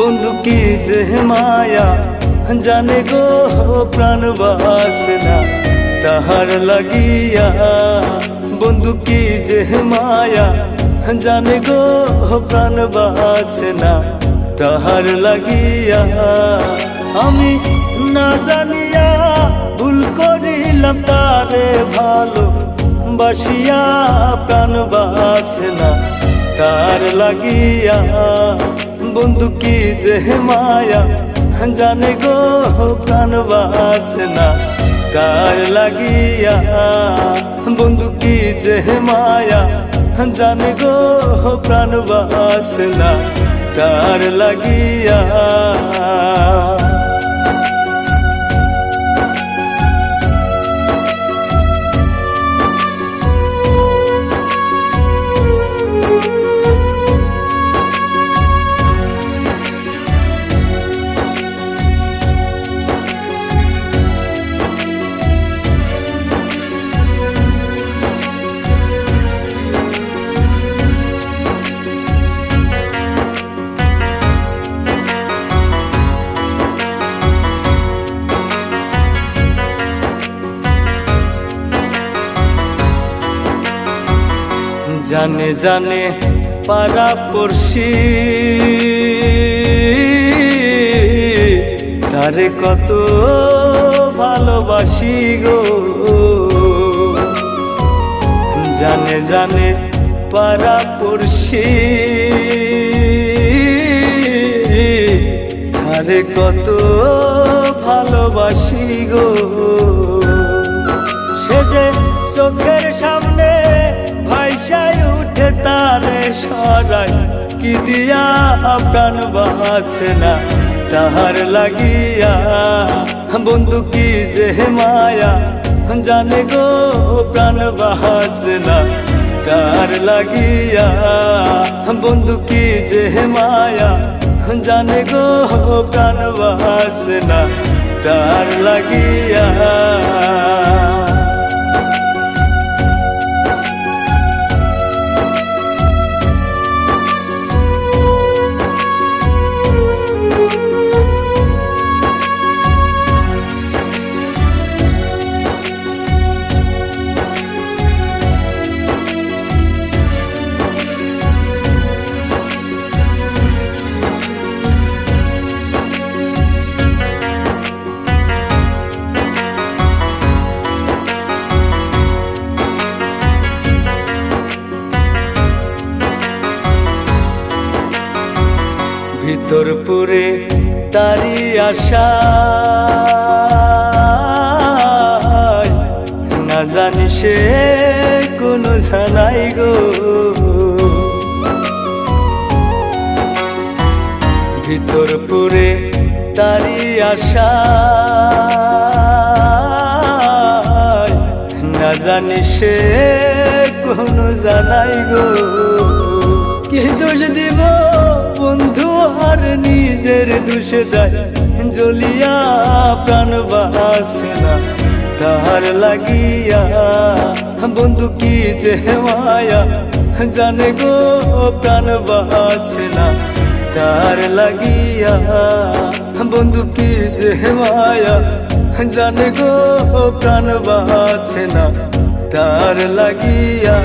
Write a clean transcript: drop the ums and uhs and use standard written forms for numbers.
বন্ধু কি যে মায়া জানে গো প্রাণ বাসনা তাহার লাগিয়া। বন্ধু কি যে মায়া জানে গো প্রাণ বাসনা তাহার লাগিয়া। আমি না জানিয়া ভুল করিলাম তারে ভালো বাসিয়া প্রাণ বাসনা তার লাগিয়া। বন্ধু কি যে মায়া জানে গো প্রাণ বাসনা তার লাগিয়া। বন্ধু কি যে মায়া জানে গো প্রাণ বাসনা তার লাগিয়া। জানে জানে পাড়া পড়শি তারে কত ভালোবাসি গো। জানে জানে পাড়া পড়শি তারে কত ভালোবাসি গো। সে যে চোখের সামনে ভাইসাই উঠে তারে সরাই কি দিয়া প্রাণ বাসনা তাহার লাগিয়া। বন্ধু কি যে মায়া জানে গো প্রাণ বাসনা তার লাগিয়া। বন্ধু কি যে মায়া জানে গো প্রাণ বাসনা তার লাগিয়া। ভিতর পুরে তারি আশা না জানি সে কোনো জানাই গো। ভিতর পুরে তারি আশা না জানি সে কোনো জানাই গো। কি দোষ দিব বন্ধু আর নিজের দোষে যায় জ্বলিয়া প্রাণ বাসনা তাহার লাগিয়া। বন্ধু কি যে মায়া জানে গো প্রাণ বাসনা তার লাগিয়া। বন্ধু কি যে মায়া জানে গো প্রাণ বাসনা তার লাগিয়া।